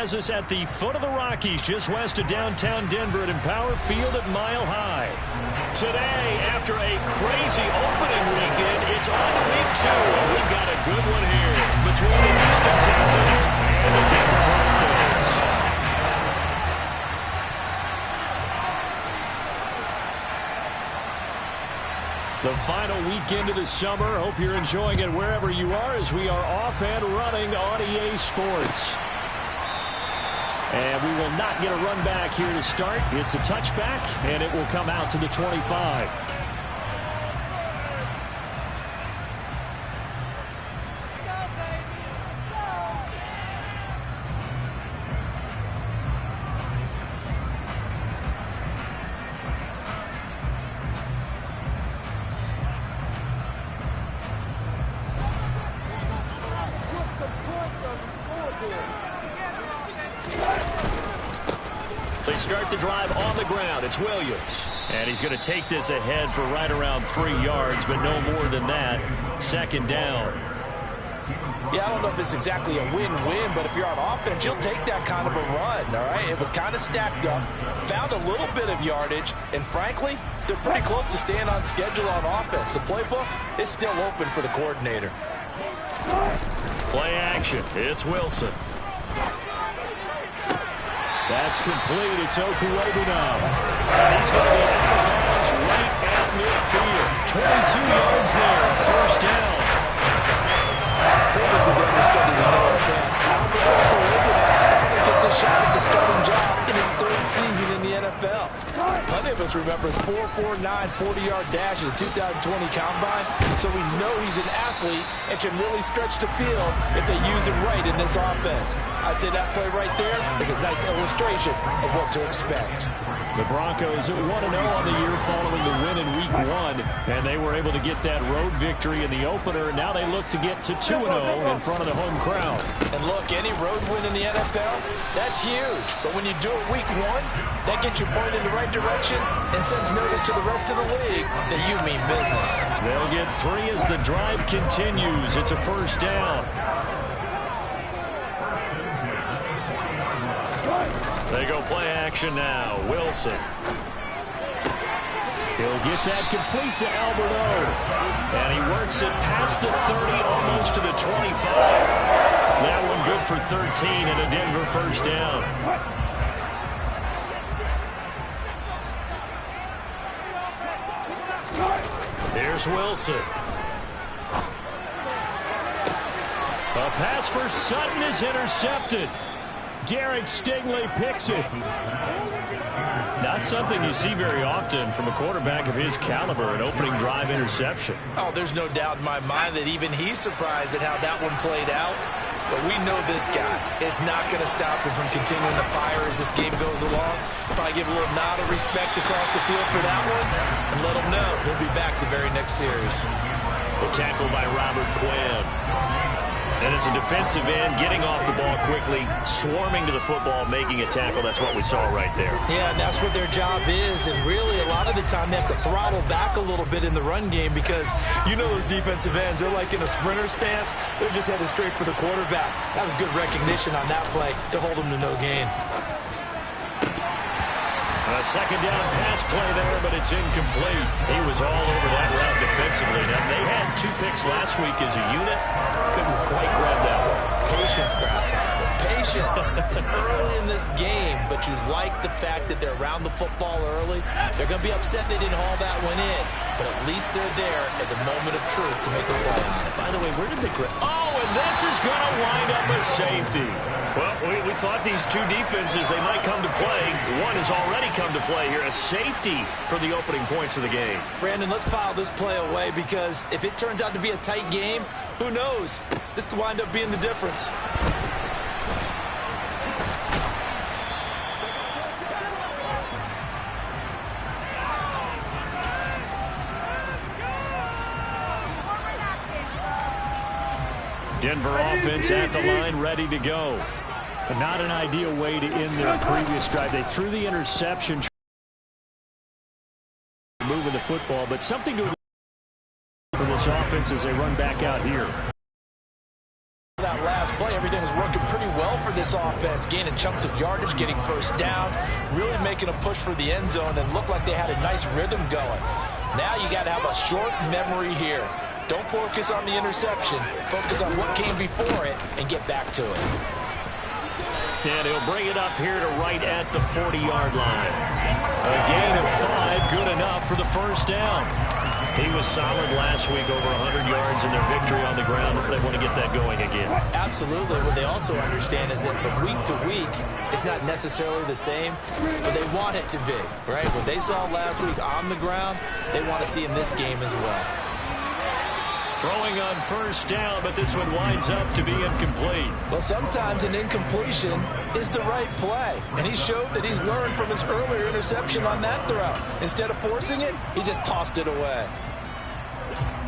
has us at the foot of the Rockies, just west of downtown Denver at Empower Field at Mile High. Today, after a crazy opening weekend, it's on to week 2, and we've got a good one here between the Houston Texans and the Denver Broncos. The final weekend of the summer. Hope you're enjoying it wherever you are as we are off and running on EA Sports. And we will not get a run back here to start. It's a touchback, and it will come out to the 25. They start the drive on the ground. It's Williams. And he's going to take this ahead for right around 3 yards, but no more than that. Second down. Yeah, I don't know if it's exactly a win-win, but if you're on offense, you'll take that kind of a run, all right? It was kind of stacked up, found a little bit of yardage, and frankly, they're pretty close to staying on schedule on offense. The playbook is still open for the coordinator. Play action. It's Wilson. That's complete. It's Okuebu now. And he's going to get out of bounds right at midfield. 22 yards there. First down. Previously, they were studying the Noah camp. Finally gets a shot at the starting job in his 3rd season in the NFL. Plenty of us remember his 4.49 40-yard dash in the 2020 Combine, so we know he's an athlete and can really stretch the field if they use him right in this offense. I'd say that play right there is a nice illustration of what to expect. The Broncos at 1-0 on the year following the win in Week 1, and they were able to get that road victory in the opener. Now they look to get to 2-0 in front of the home crowd. And look, any road win in the NFL, that's huge. But when you do it Week 1, that gets you pointed in the right direction and sends notice to the rest of the league that you mean business. They'll get 3 as the drive continues. It's a first down. They go play action now. Wilson. He'll get that complete to Alberto. And he works it past the 30, almost to the 25. That one good for 13 and a Denver first down. Here's Wilson. A pass for Sutton is intercepted. Derek Stingley picks it. Not something you see very often from a quarterback of his caliber, an opening drive interception. Oh, there's no doubt in my mind that even he's surprised at how that one played out. But we know this guy is not going to stop him from continuing to fire as this game goes along. Probably give a little nod of respect across the field for that one and let him know he'll be back the very next series. The tackle by Robert Quinn. And it's a defensive end getting off the ball quickly, swarming to the football, making a tackle. That's what we saw right there. Yeah, and that's what their job is. And really, a lot of the time, they have to throttle back a little bit in the run game because you know those defensive ends, they're like in a sprinter stance. They're just headed straight for the quarterback. That was good recognition on that play to hold them to no gain. A second down pass play there, but it's incomplete. He was all over that route defensively. Now, they had 2 picks last week as a unit. Couldn't quite grab that one. Patience, Grasshopper. Patience. It's early in this game, but you like the fact that they're around the football early. They're going to be upset they didn't haul that one in, but at least they're there at the moment of truth to make a play on it. By the way, where did they grab? Oh, and this is going to wind up a safety. Well, we thought these 2 defenses, they might come to play. One has already come to play here. A safety for the opening points of the game. Brandon, let's file this play away because if it turns out to be a tight game, who knows? This could wind up being the difference. Denver offense at the line, ready to go. But not an ideal way to end their previous drive. They threw the interception, moving the football, but something to for this offense as they run back out here. That last play, everything was working pretty well for this offense, gaining chunks of yardage, getting first downs, really making a push for the end zone, and looked like they had a nice rhythm going. Now you got to have a short memory here. Don't focus on the interception. Focus on what came before it and get back to it. And he'll bring it up here to right at the 40-yard line. A gain of 5, good enough for the first down. He was solid last week, over 100 yards in their victory on the ground. They want to get that going again. Absolutely. What they also understand is that from week to week, it's not necessarily the same, but they want it to be, right? What they saw last week on the ground, they want to see in this game as well. Throwing on first down, but this one winds up to be incomplete. Well, sometimes an incompletion is the right play, and he showed that he's learned from his earlier interception on that throw. Instead of forcing it, he just tossed it away.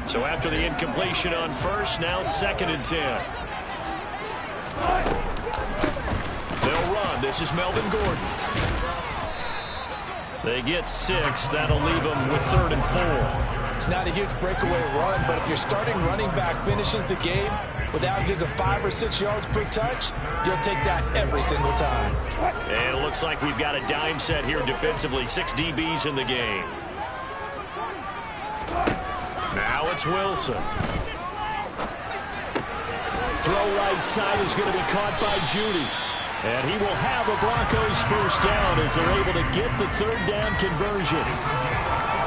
So after the incompletion on first, now 2nd and 10. They'll run. This is Melvin Gordon. They get 6. That'll leave them with 3rd and 4. It's not a huge breakaway run, but if your starting running back finishes the game with averages of 5 or 6 yards per touch, you'll take that every single time. And it looks like we've got a dime set here defensively. 6 DBs in the game. Now it's Wilson. Throw right side is going to be caught by Judy. And he will have a Broncos first down as they're able to get the 3rd down conversion.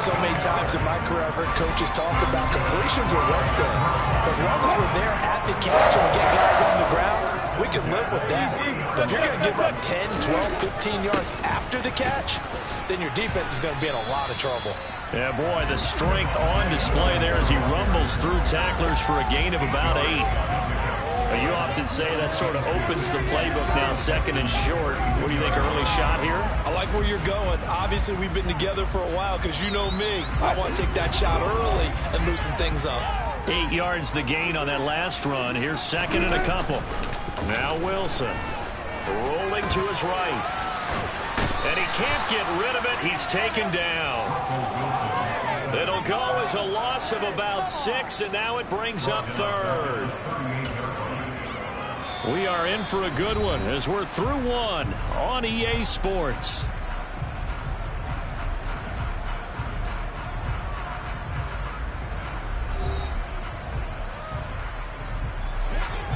So many times in my career I've heard coaches talk about completions are one thing. As long as we're there at the catch and we get guys on the ground, we can live with that. But if you're going to give up 10, 12, 15 yards after the catch, then your defense is going to be in a lot of trouble. Yeah, boy, the strength on display there as he rumbles through tacklers for a gain of about 8. You often say that sort of opens the playbook now, 2nd and short. What do you think, early shot here? I like where you're going. Obviously, we've been together for a while because you know me. I want to take that shot early and loosen things up. 8 yards the gain on that last run. Here's 2nd and a couple. Now Wilson rolling to his right. And he can't get rid of it. He's taken down. It'll go as a loss of about 6, and now it brings up 3rd. We are in for a good one as we're through one on EA Sports.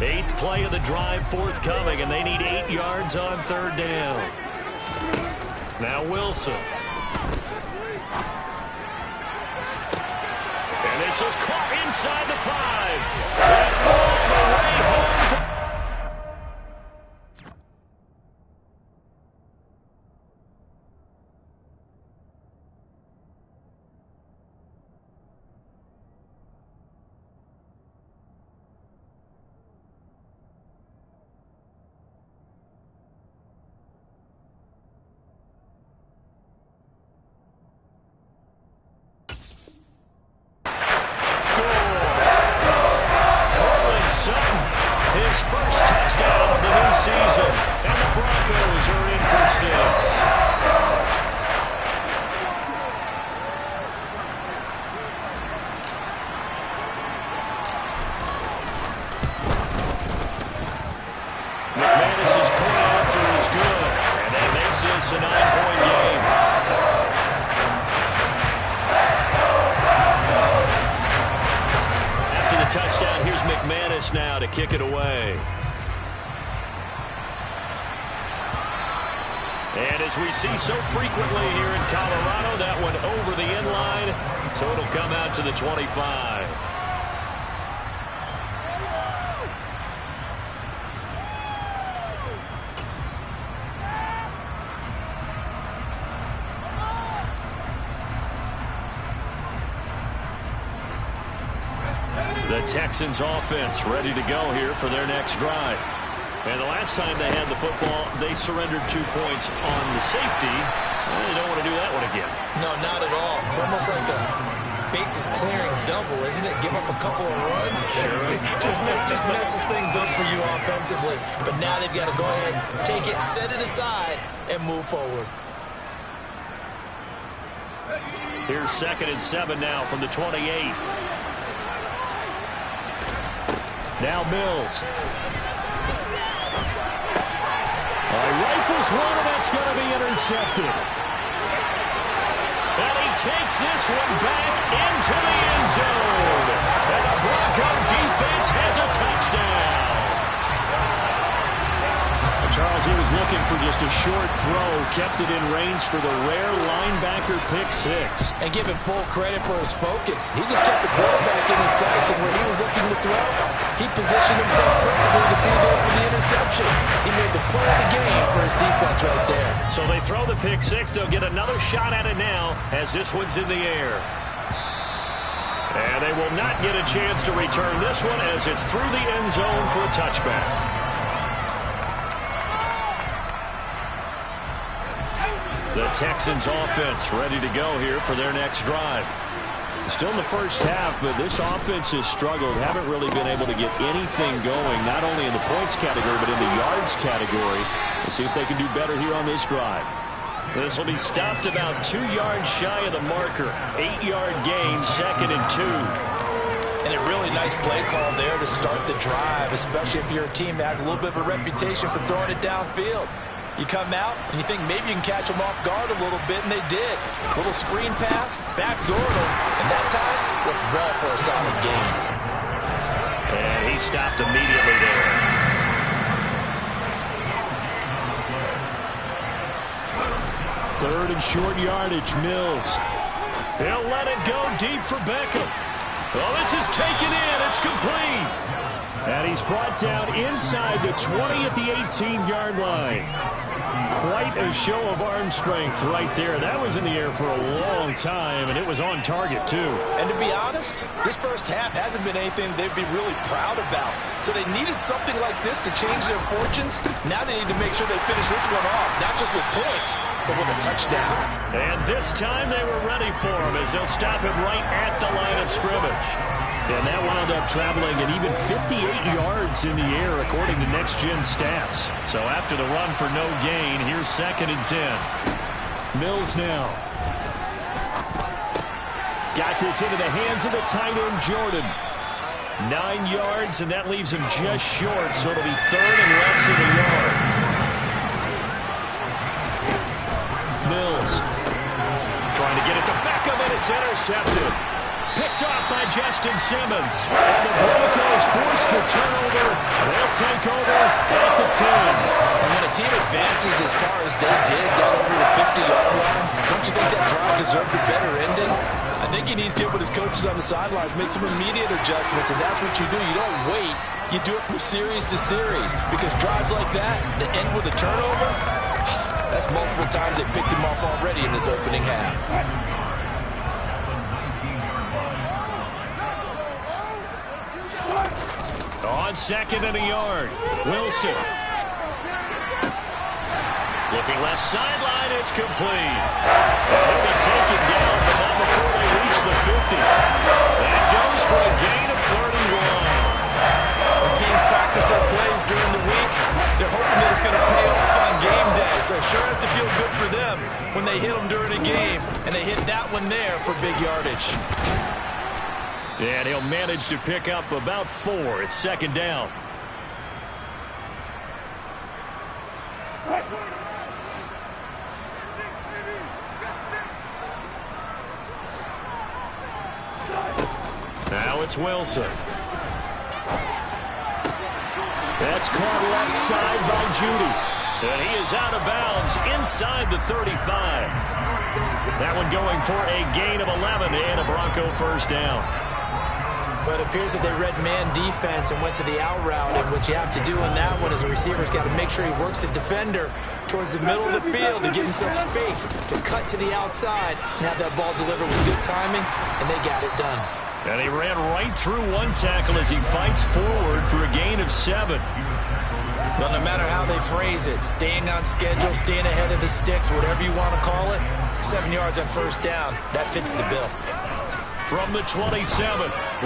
Eighth play of the drive forthcoming, and they need 8 yards on 3rd down. Now Wilson. And this is caught inside the 5. And all the way home. It's a 9-point game. After the touchdown, here's McManus now to kick it away. And as we see so frequently here in Colorado, that one over the end line, so it'll come out to the 25. The Texans offense ready to go here for their next drive. And the last time they had the football, they surrendered 2 points on the safety. Well, they don't want to do that one again. No, not at all. It's almost like a bases clearing double, isn't it? Give up a couple of runs. Sure. just messes things up for you offensively. But now they've got to go ahead, take it, set it aside, and move forward. Here's 2nd and 7 now from the 28. Now Mills. Rifles one, and that's going to be intercepted. And he takes this one back into the end zone. And the Bronco defense has a touchdown. Charles, he was looking for just a short throw, kept it in range for the rare linebacker pick six. And give him full credit for his focus. He just kept the quarterback in his sights, and where he was looking to throw, he positioned himself perfectly to be there for the interception. He made the play of the game for his defense right there. So they throw the pick six. They'll get another shot at it now as this one's in the air. And they will not get a chance to return this one as it's through the end zone for a touchback. The Texans offense ready to go here for their next drive. Still in the first half, but this offense has struggled. Haven't really been able to get anything going, not only in the points category, but in the yards category. We'll see if they can do better here on this drive. This will be stopped about 2 yards shy of the marker. 8-yard gain, 2nd and 2. And a really nice play call there to start the drive, especially if you're a team that has a little bit of a reputation for throwing it downfield. You come out, and you think maybe you can catch them off guard a little bit, and they did. Little screen pass, backdoored them, and that time worked well for a solid gain. And he stopped immediately there. Third and short yardage, Mills. They'll let it go deep for Beckham. Oh, this is taken in. It's complete. And he's brought down inside the 20 at the 18-yard line. Quite a show of arm strength right there. That was in the air for a long time, and it was on target, too. And to be honest, this first half hasn't been anything they'd be really proud about. So they needed something like this to change their fortunes. Now they need to make sure they finish this one off, not just with points, but with a touchdown. And this time they were ready for him as they'll stop him right at the line of scrimmage. And that wound up traveling an even 58 yards in the air, according to Next Gen Stats. So after the run for no gain, here's 2nd and 10. Mills now. Got this into the hands of the tight end, Jordan. 9 yards, and that leaves him just short, so it'll be 3rd and less than a yard. Mills trying to get it to Beckham, and it's intercepted. Picked off by Justin Simmons. And the Broncos force the turnover. They'll take over at the 10. And when a team advances as far as they did, got over the 50-yard line, don't you think that drive deserved a better ending? I think he needs to get with his coaches on the sidelines, make some immediate adjustments, and that's what you do. You don't wait. You do it from series to series, because drives like that, that end with a turnover, that's multiple times they picked him off already in this opening half. On 2nd and a yard, Wilson. Looking left sideline, it's complete. And he'll be taken down, but not before they reach the 50. And goes for a gain of 31. When teams practice their plays during the week, they're hoping that it's going to pay off on game day. So it sure has to feel good for them when they hit them during a game, and they hit that one there for big yardage. And he'll manage to pick up about 4. It's 2nd down. Now it's Wilson. That's caught left side by Judy. And he is out of bounds inside the 35. That one going for a gain of 11 and a Bronco first down. But it appears that they read man defense and went to the out route. And what you have to do in that one is a receiver's got to make sure he works the defender towards the middle of the field to give himself space to cut to the outside and have that ball delivered with good timing, and they got it done. And he ran right through one tackle as he fights forward for a gain of 7. Well, no matter how they phrase it, staying on schedule, staying ahead of the sticks, whatever you want to call it, 7 yards on first down, that fits the bill. From the 27,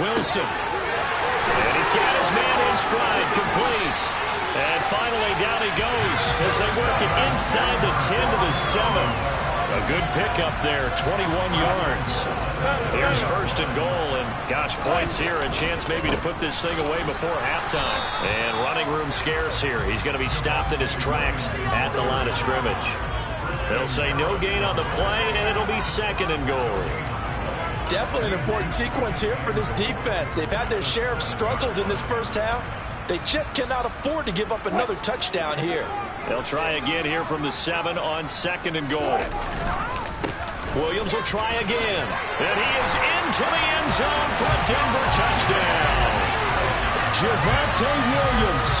Wilson. And he's got his man in stride, complete. And finally down he goes as they work it inside the 10 to the 7. A good pickup there, 21 yards. Here's first and goal, and gosh, points here, a chance maybe to put this thing away before halftime. And running room scarce here. He's going to be stopped in his tracks at the line of scrimmage. They'll say no gain on the play, and it'll be second and goal. Definitely an important sequence here for this defense. They've had their share of struggles in this first half. They just cannot afford to give up another touchdown here. They'll try again here from the 7 on second and goal. Williams will try again. And he is into the end zone for a Denver touchdown. Javonte Williams,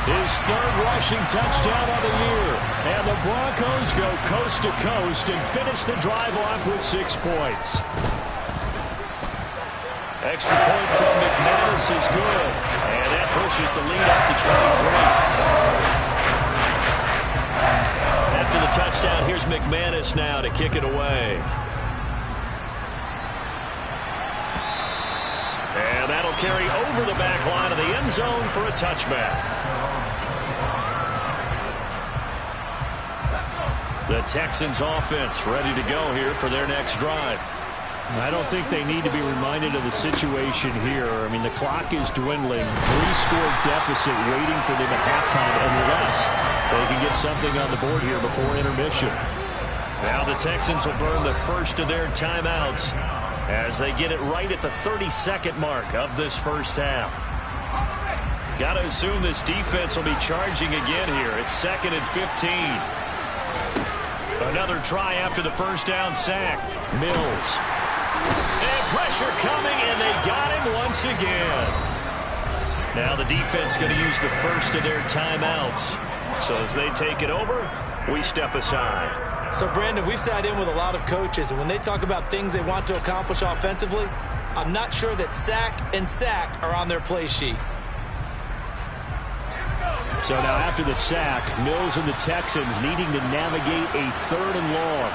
his third rushing touchdown of the year. And the Broncos go coast to coast and finish the drive off with 6 points. Extra point from McManus is good. And that pushes the lead up to 23. After the touchdown, here's McManus now to kick it away. And that'll carry over the back line of the end zone for a touchback. The Texans offense ready to go here for their next drive. I don't think they need to be reminded of the situation here. I mean, the clock is dwindling. 3-score deficit waiting for them at halftime unless they can get something on the board here before intermission. Now the Texans will burn the first of their timeouts as they get it right at the 32nd mark of this first half. Got to assume this defense will be charging again here. It's 2nd and 15. Another try after the first down sack. Mills. And pressure coming, and they got him once again. Now the defense going to use the first of their timeouts. So as they take it over, we step aside. So, Brandon, we've sat in with a lot of coaches, and when they talk about things they want to accomplish offensively, I'm not sure that sack and sack are on their play sheet. So now after the sack, Mills and the Texans needing to navigate a 3rd and long.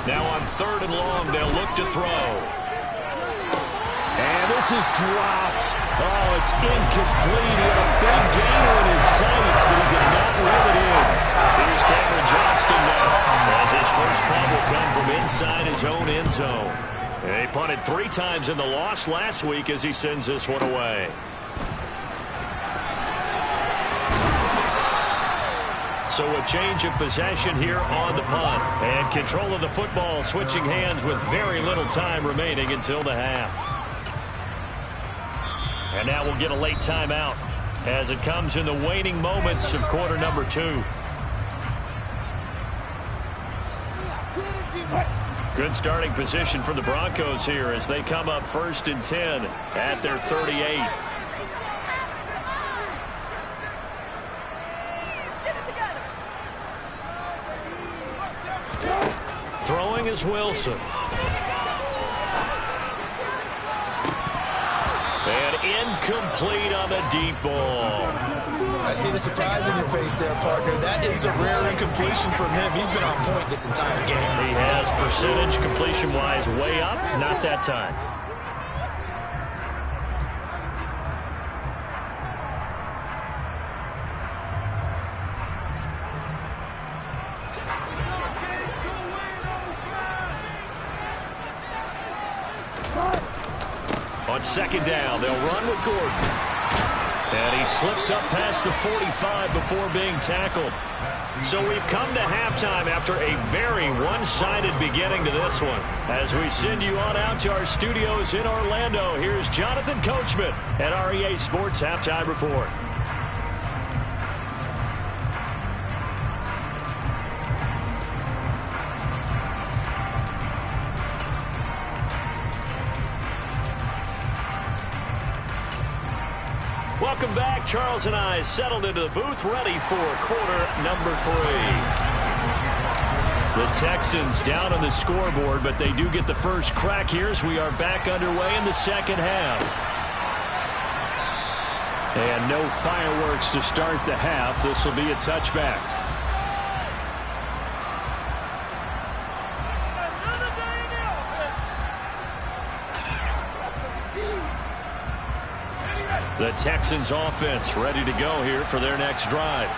Now on 3rd and long, they'll look to throw. And this is dropped. Oh, it's incomplete. He had a big gainer in his sights, but he did not reel it in. Here's Cameron Johnston now, as his first punt will come from inside his own end zone. And he punted 3 times in the loss last week as he sends this one away. So a change of possession here on the punt. And control of the football switching hands with very little time remaining until the half. And now we'll get a late timeout as it comes in the waning moments of quarter number 2. Good starting position for the Broncos here as they come up 1st and 10 at their 38. Throwing is Wilson. And incomplete on the deep ball. I see the surprise in your face there, partner. That is a rare incompletion from him. He's been on point this entire game. He has percentage completion-wise way up. Not that time. On 2nd down, they'll run with Gordon. And he slips up past the 45 before being tackled. So we've come to halftime after a very one-sided beginning to this one. As we send you on out to our studios in Orlando, here's Jonathan Coachman at REA Sports Halftime Report. Welcome back. Charles and I settled into the booth ready for quarter number 3. The Texans down on the scoreboard, but they do get the first crack here as we are back underway in the second half. And no fireworks to start the half. This will be a touchback. The Texans offense ready to go here for their next drive.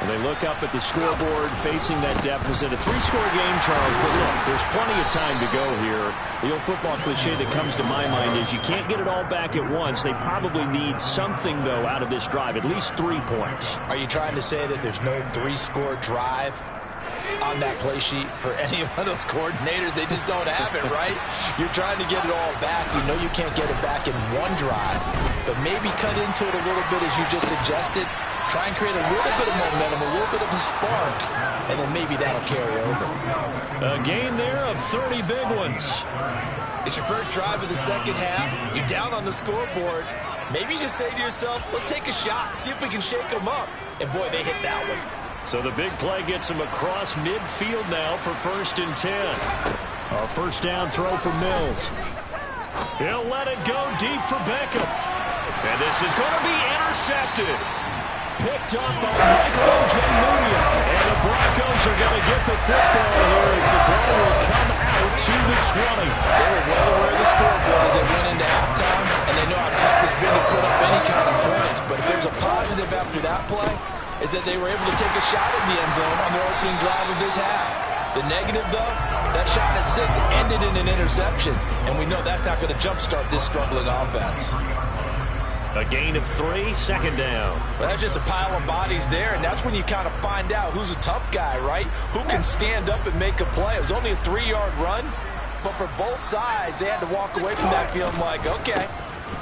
And they look up at the scoreboard facing that deficit. A 3-score game, Charles, but look, there's plenty of time to go here. The old football cliche that comes to my mind is you can't get it all back at once. They probably need something, though, out of this drive, at least 3 points. Are you trying to say that there's no 3-score drive on that play sheet for any one of those coordinators? They just don't have it, right? You're trying to get it all back. You know you can't get it back in one drive, but maybe cut into it a little bit as you just suggested. Try and create a little bit of momentum, a little bit of a spark, and then maybe that'll carry over. A gain there of 30 big ones. It's your first drive of the second half. You're down on the scoreboard. Maybe you just say to yourself, let's take a shot, see if we can shake them up. And, boy, they hit that one. So the big play gets him across midfield now for 1st and 10. A first down throw for Mills. He'll let it go deep for Beckham. And this is going to be intercepted. Picked up by Michael Ojemudia. And the Broncos are going to get the football here as the ball will come out to the 20. They were well aware of the scoreboard as they went into halftime, and they know how tough it's been to put up any kind of points. But if there's a positive after that play, is that they were able to take a shot at the end zone on their opening drive of this half. The negative, though, that shot at 6 ended in an interception, and we know that's not going to jumpstart this struggling offense. A gain of 3, 2nd down. Well, that's just a pile of bodies there, and that's when you kind of find out who's a tough guy, right? Who can stand up and make a play. It was only a 3-yard run, but for both sides, they had to walk away from that feeling like, okay,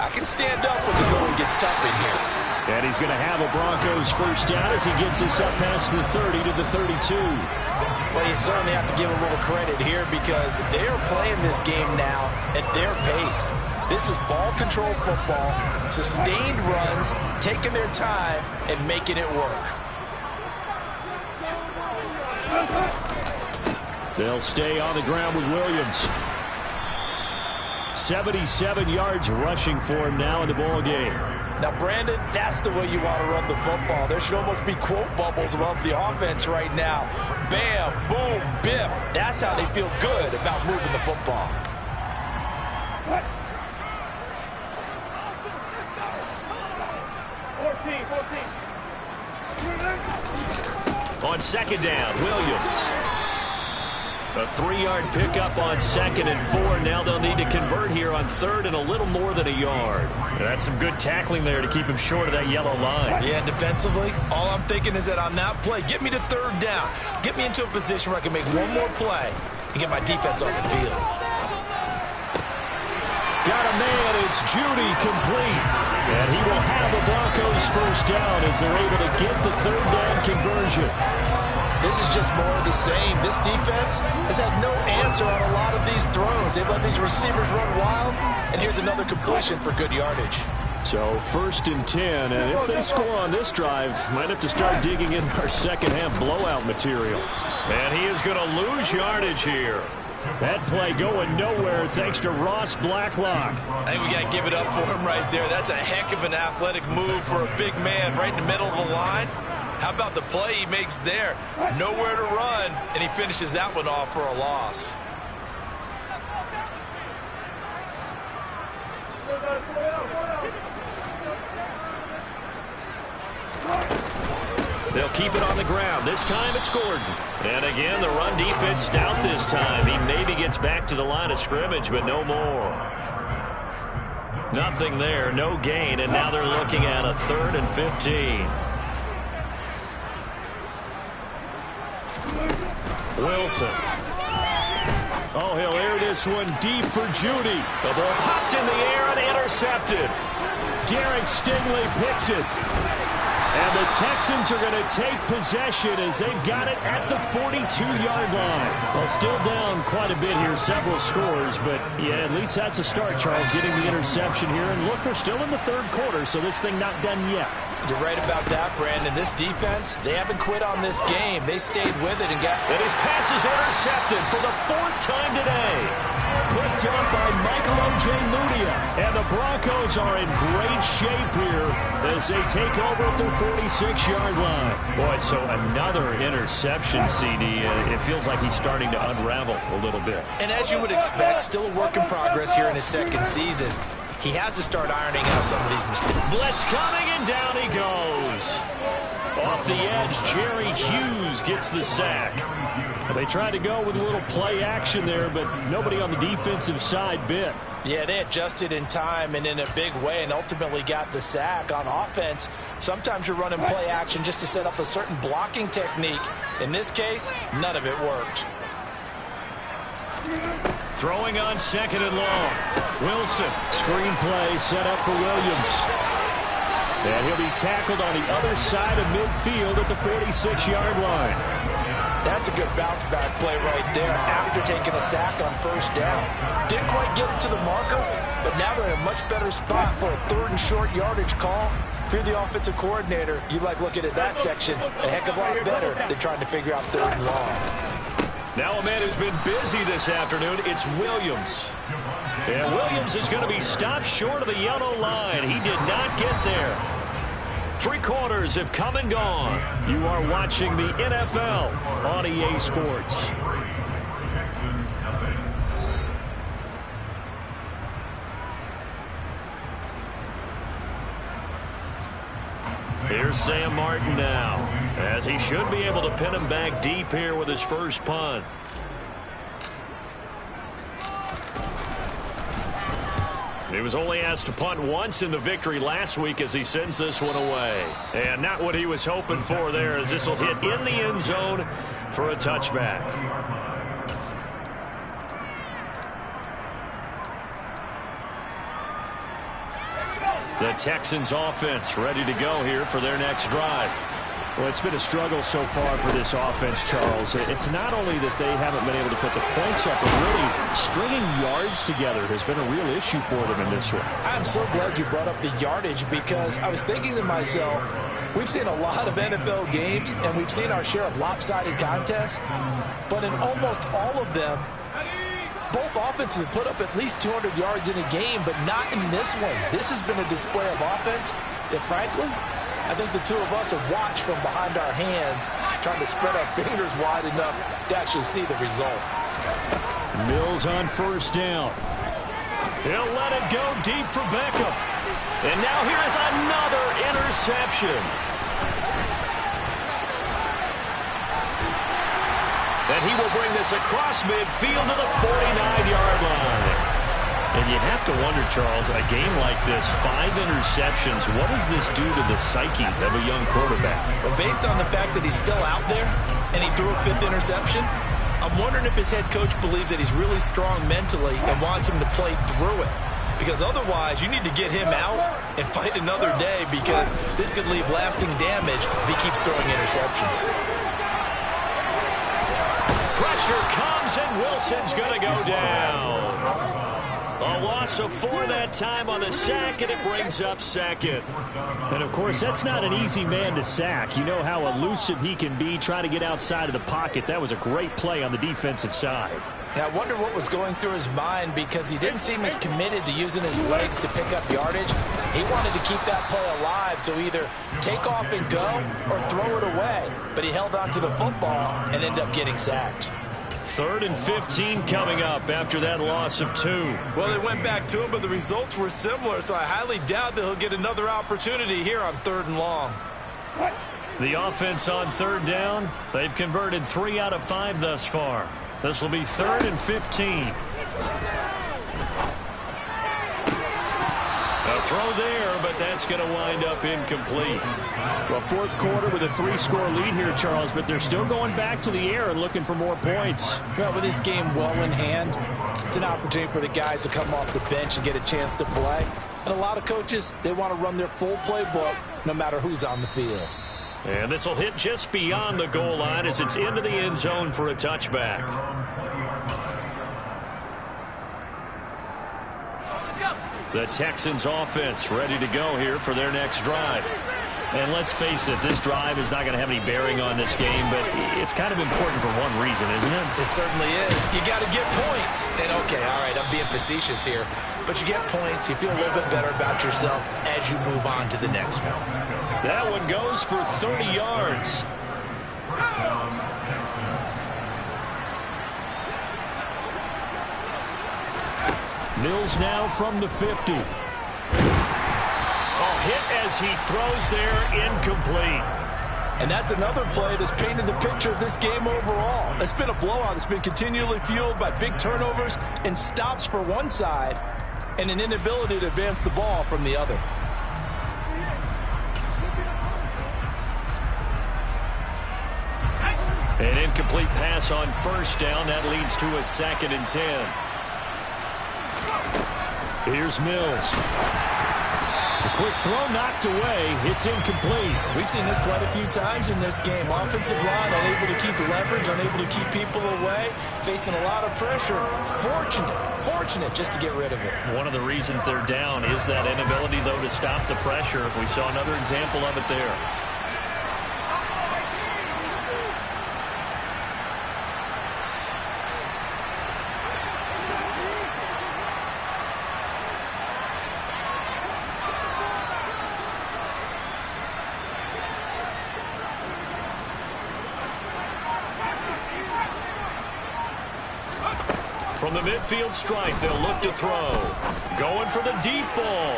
I can stand up when the going gets tough in here. And he's going to have a Broncos first down as he gets us up past the 30 to the 32. Well, you certainly have to give a little credit here because they are playing this game now at their pace. This is ball control football, sustained runs, taking their time, and making it work. They'll stay on the ground with Williams. 77 yards rushing for him now in the ball game. Now, Brandon, that's the way you want to run the football. There should almost be quote bubbles above the offense right now. Bam, boom, biff. That's how they feel good about moving the football. On 2nd down, Williams. A 3-yard pickup on 2nd and 4. Now they'll need to convert here on 3rd and a little more than a yard. That's some good tackling there to keep him short of that yellow line. Yeah, and defensively, all I'm thinking is that on that play, get me to 3rd down. Get me into a position where I can make one more play and get my defense off the field. Got a man, it's Judy complete. And he will have the Broncos first down as they're able to get the 3rd down conversion. This is just more of the same. This defense has had no answer on a lot of these throws. They've let these receivers run wild, and here's another completion for good yardage. So 1st and 10, and if they score on this drive, might have to start digging in our second half blowout material. And he is going to lose yardage here. That play going nowhere thanks to Ross Blacklock. I think we got to give it up for him right there. That's a heck of an athletic move for a big man right in the middle of the line. How about the play he makes there? Nowhere to run, and he finishes that one off for a loss. They'll keep it on the ground. This time it's Gordon. And again, the run defense stout this time. He maybe gets back to the line of scrimmage, but no more. Nothing there, no gain, and now they're looking at a 3rd and 15. Wilson. Oh, he'll air this one deep for Judy. The ball popped in the air and intercepted. Derek Stingley picks it. And the Texans are going to take possession as they've got it at the 42-yard line. Well, still down quite a bit here, several scores, but yeah, at least that's a start, Charles, getting the interception here. And look, we're still in the 3rd quarter, so this thing not done yet. You're right about that, Brandon. This defense, they haven't quit on this game. They stayed with it and got... And his pass is intercepted for the 4th time today. Picked up by Michael Ojemudia. And the Broncos are in great shape here as they take over at their 46-yard line. Boy, so another interception, CD. It feels like he's starting to unravel a little bit. And as you would expect, still a work in progress here in his 2nd season. He has to start ironing out some of these mistakes. Blitz coming, and down he goes. Off the edge, Jerry Hughes gets the sack. They tried to go with a little play action there, but nobody on the defensive side bit. Yeah, they adjusted in time and in a big way and ultimately got the sack. On offense, sometimes you're running play action just to set up a certain blocking technique. In this case, none of it worked. Throwing on 2nd and long. Wilson. Screen play set up for Williams. And he'll be tackled on the other side of midfield at the 46-yard line. That's a good bounce-back play right there after taking a sack on 1st down. Didn't quite get it to the marker, but now they're in a much better spot for a 3rd and short yardage call. If you're the offensive coordinator, you like looking at that section a heck of a lot better than trying to figure out 3rd and long. Now a man who's been busy this afternoon, it's Williams. And Williams is going to be stopped short of the yellow line. He did not get there. 3 quarters have come and gone. You are watching the NFL on EA Sports. Here's Sam Martin now, as he should be able to pin him back deep here with his first punt. He was only asked to punt once in the victory last week as he sends this one away. And not what he was hoping for there, as this will hit in the end zone for a touchback. The Texans offense ready to go here for their next drive. Well, it's been a struggle so far for this offense, Charles. It's not only that they haven't been able to put the points up, but really stringing yards together has been a real issue for them in this one. I'm so glad you brought up the yardage, because I was thinking to myself, we've seen a lot of NFL games, and we've seen our share of lopsided contests, but in almost all of them, both offenses have put up at least 200 yards in a game, but not in this one. This has been a display of offense that, frankly, I think the two of us have watched from behind our hands, trying to spread our fingers wide enough to actually see the result. Mills on 1st down. He'll let it go deep for Beckham. And now here is another interception. And he will bring this across midfield to the 49-yard line. And you have to wonder, Charles, a game like this, 5 interceptions, what does this do to the psyche of a young quarterback? Well, based on the fact that he's still out there and he threw a 5th interception, I'm wondering if his head coach believes that he's really strong mentally and wants him to play through it. Because otherwise, you need to get him out and fight another day, because this could leave lasting damage if he keeps throwing interceptions. Pressure comes, and Wilson's going to go down. A loss of 4 that time on the sack, and it brings up 2nd. And, of course, that's not an easy man to sack. You know how elusive he can be trying to get outside of the pocket. That was a great play on the defensive side. Now, I wonder what was going through his mind, because he didn't seem as committed to using his legs to pick up yardage. He wanted to keep that play alive, so either take off and go or throw it away. But he held on to the football and ended up getting sacked. 3rd and 15 coming up after that loss of 2. Well, they went back to him, but the results were similar, so I highly doubt that he'll get another opportunity here on 3rd and long. The offense on 3rd down, they've converted 3 out of 5 thus far. This will be 3rd and 15. A throw there, but that's going to wind up incomplete. Well, 4th quarter with a 3-score lead here, Charles, but they're still going back to the air and looking for more points. Well, with this game well in hand, it's an opportunity for the guys to come off the bench and get a chance to play. And a lot of coaches, they want to run their full playbook no matter who's on the field. And this will hit just beyond the goal line as it's into the end zone for a touchback. The Texans offense ready to go here for their next drive. And let's face it, this drive is not going to have any bearing on this game, but it's kind of important for one reason, isn't it? It certainly is. You got to get points. And, okay, all right, I'm being facetious here. But you get points, you feel a little bit better about yourself as you move on to the next one. That one goes for 30 yards. Mills now from the 50. Oh, hit as he throws there, incomplete. And that's another play that's painted the picture of this game overall. It's been a blowout. It's been continually fueled by big turnovers and stops for one side and an inability to advance the ball from the other. An incomplete pass on first down. That leads to a 2nd and 10. Here's Mills. A quick throw knocked away. It's incomplete. We've seen this quite a few times in this game. Offensive line unable to keep leverage, unable to keep people away, facing a lot of pressure. Fortunate just to get rid of it. One of the reasons they're down is that inability, though, to stop the pressure. We saw another example of it there. From the midfield stripe, they'll look to throw. Going for the deep ball.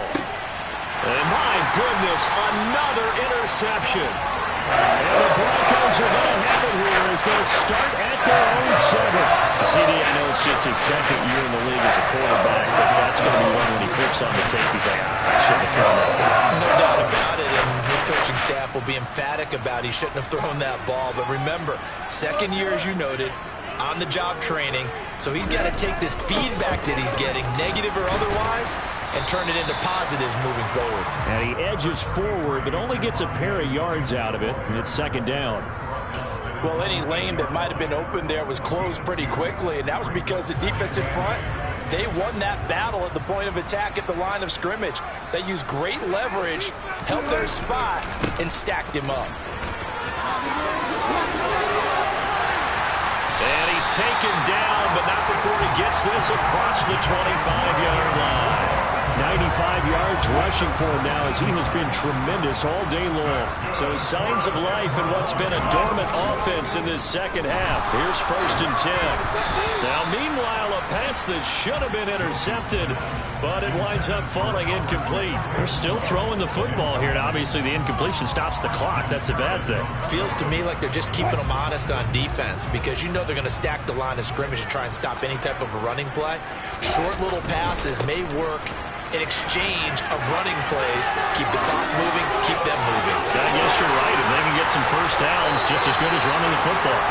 And my goodness, another interception. And the Broncos are going to have it here as they start at their own 7. CD, I know it's just his 2nd year in the league as a quarterback, but that's going to be one when he flips on the tape. He's like, I shouldn't have thrown that. No doubt about it, and his coaching staff will be emphatic about he shouldn't have thrown that ball. But remember, 2nd year, as you noted, on-the-job training, so he's got to take this feedback that he's getting, negative or otherwise, and turn it into positives moving forward. And he edges forward, but only gets a pair of yards out of it, and it's 2nd down. Well, any lane that might have been open there was closed pretty quickly, and that was because the defensive front, they won that battle at the point of attack at the line of scrimmage. They used great leverage, held their spot, and stacked him up. And he's taken down, but not before he gets this across the 25-yard line. 95 yards rushing for him now as he has been tremendous all day long. So signs of life in what's been a dormant offense in this 2nd half. Here's 1st and 10. Now, meanwhile, a pass that should have been intercepted, but it winds up falling incomplete. They're still throwing the football here. Now, obviously, the incompletion stops the clock. That's a bad thing. Feels to me like they're just keeping them honest on defense because you know they're going to stack the line of scrimmage and try and stop any type of a running play. Short little passes may work in exchange of running plays. Keep the clock moving, keep them moving. I guess you're right. If they can get some first downs, just as good as running the football.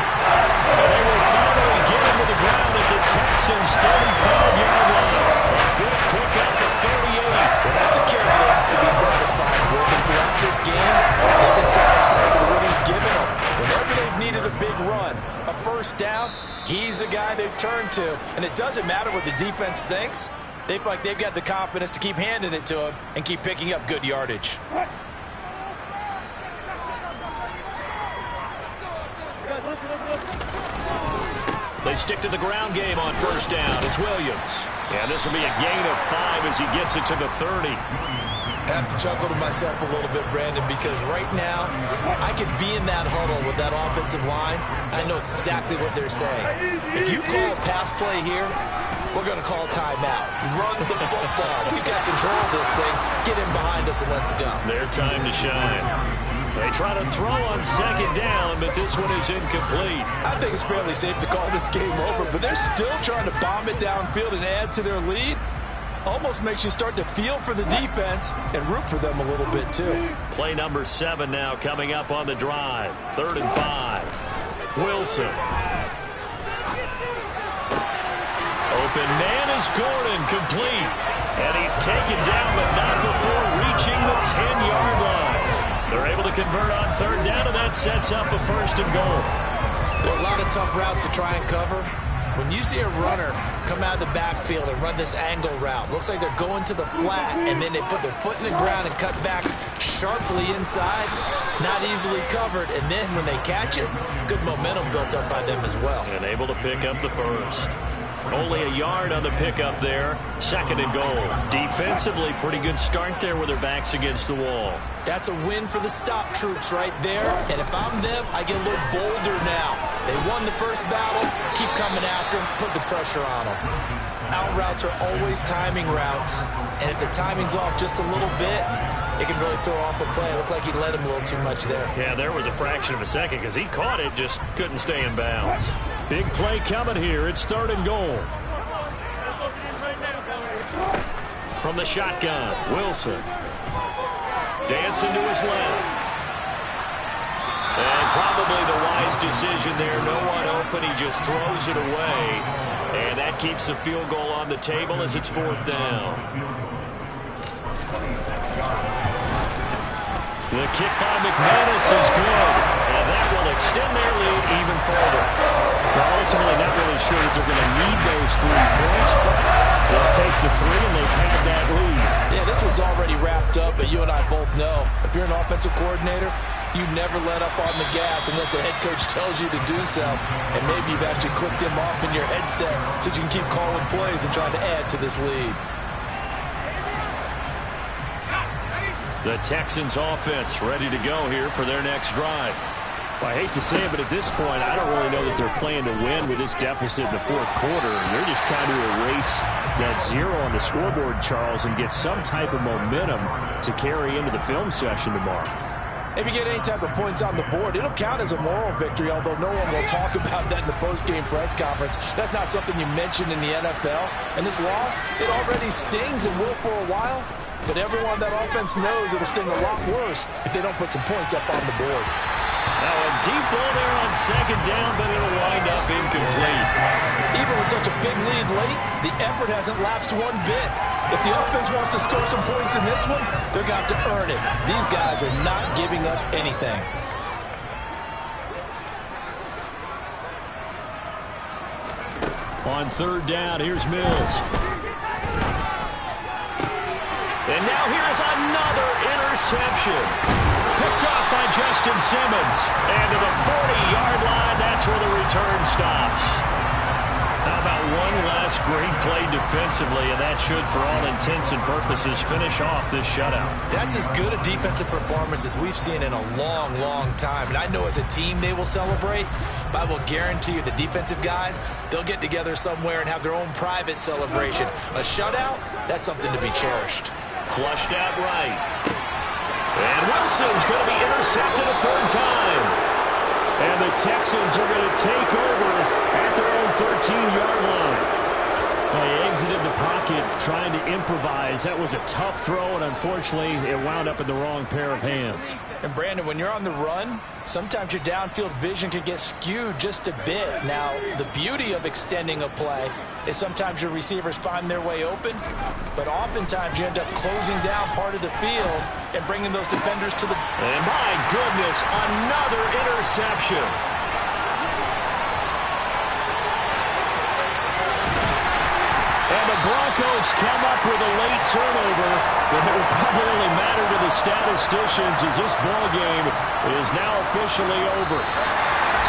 And they will finally get him to the ground at the Texans' 35-yard line. A good pick up to 38. Well, that's a carry they have to be satisfied with. And throughout this game, they've been satisfied with what he's given them. Whenever they've needed a big run, a first down, he's the guy they've turned to. And it doesn't matter what the defense thinks. They feel like they've got the confidence to keep handing it to him and keep picking up good yardage. They stick to the ground game on first down. It's Williams. And this will be a gain of 5 as he gets it to the 30. I have to chuckle to myself a little bit, Brandon, because right now I could be in that huddle with that offensive line. I know exactly what they're saying. If you call a pass play here, we're going to call a timeout. Run the football. We've got control of this thing. Get in behind us and let's go. Their time to shine. They try to throw on 2nd down, but this one is incomplete. I think it's fairly safe to call this game over, but they're still trying to bomb it downfield and add to their lead. Almost makes you start to feel for the defense and root for them a little bit, too. Play number 7 now coming up on the drive. 3rd and 5. Wilson. Open man is Gordon, complete. And he's taken down, but not before reaching the 10-yard line. They're able to convert on 3rd down, and that sets up a 1st and goal. There are a lot of tough routes to try and cover. When you see a runner come out of the backfield and run this angle route, looks like they're going to the flat, and then they put their foot in the ground and cut back sharply inside. Not easily covered, and then when they catch it, good momentum built up by them as well. And able to pick up the 1st. Only a yard on the pickup there. 2nd and goal. Defensively, pretty good start there with their backs against the wall. That's a win for the stop troops right there. And if I'm them, I get a little bolder now. They won the first battle. Keep coming after them. Put the pressure on them. out routes are always timing routes. And if the timing's off just a little bit, it can really throw off a play. It looked like he let him a little too much there. Yeah, there was a fraction of a second because he caught it, just couldn't stay in bounds. Big play coming here. It's 3rd and goal. From the shotgun, Wilson. Dancing to his left. And probably the wise decision there. No one open. He just throws it away. And that keeps the field goal on the table as it's 4th down. The kick by McManus is good. And that will extend their lead even further. Well, ultimately, not really sure that they're going to need those 3 points, but they'll take the 3 and they pad that lead. Yeah, this one's already wrapped up, but you and I both know if you're an offensive coordinator, you never let up on the gas unless the head coach tells you to do so. And maybe you've actually clicked him off in your headset so you can keep calling plays and trying to add to this lead. The Texans offense ready to go here for their next drive. Well, I hate to say it, but at this point, I don't really know that they're playing to win with this deficit in the 4th quarter. They're just trying to erase that 0 on the scoreboard, Charles, and get some type of momentum to carry into the film session tomorrow. If you get any type of points on the board, it'll count as a moral victory, although no one will talk about that in the post-game press conference. That's not something you mentioned in the NFL. And this loss, it already stings and will for a while. But everyone on that offense knows it'll sting a lot worse if they don't put some points up on the board. Now a deep ball there on 2nd down, but it'll wind up incomplete. Even with such a big lead late, the effort hasn't lapsed one bit. If the offense wants to score some points in this one, they're going to have to earn it. These guys are not giving up anything. On 3rd down, here's Mills. And now here's another interception. Picked off by Justin Simmons. And to the 40-yard line, that's where the return stops. How about one last great play defensively, and that should, for all intents and purposes, finish off this shutout. That's as good a defensive performance as we've seen in a long, long time. And I know as a team they will celebrate, but I will guarantee you the defensive guys, they'll get together somewhere and have their own private celebration. A shutout, that's something to be cherished. Flushed out right. And Wilson's going to be intercepted a 3rd time. And the Texans are going to take over at their own 13-yard line. Well, he exited the pocket trying to improvise. That was a tough throw, and unfortunately, it wound up in the wrong pair of hands. And, Brandon, when you're on the run, sometimes your downfield vision can get skewed just a bit. Now, the beauty of extending a play is sometimes your receivers find their way open, but oftentimes you end up closing down part of the field and bringing those defenders to the... And my goodness, another interception. And the Broncos come up with a late turnover, but it will probably only matter to the statisticians as this ball game is now officially over.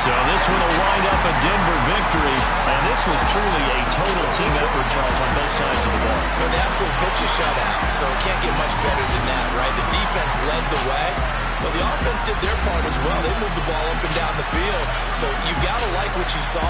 So this one will wind up a Denver victory, and this was truly a total team effort, Charles, on both sides of the ball. But the absolute pitch is shut out, so it can't get much better than that, right? The defense led the way, but the offense did their part as well. They moved the ball up and down the field, so you got to like what you saw.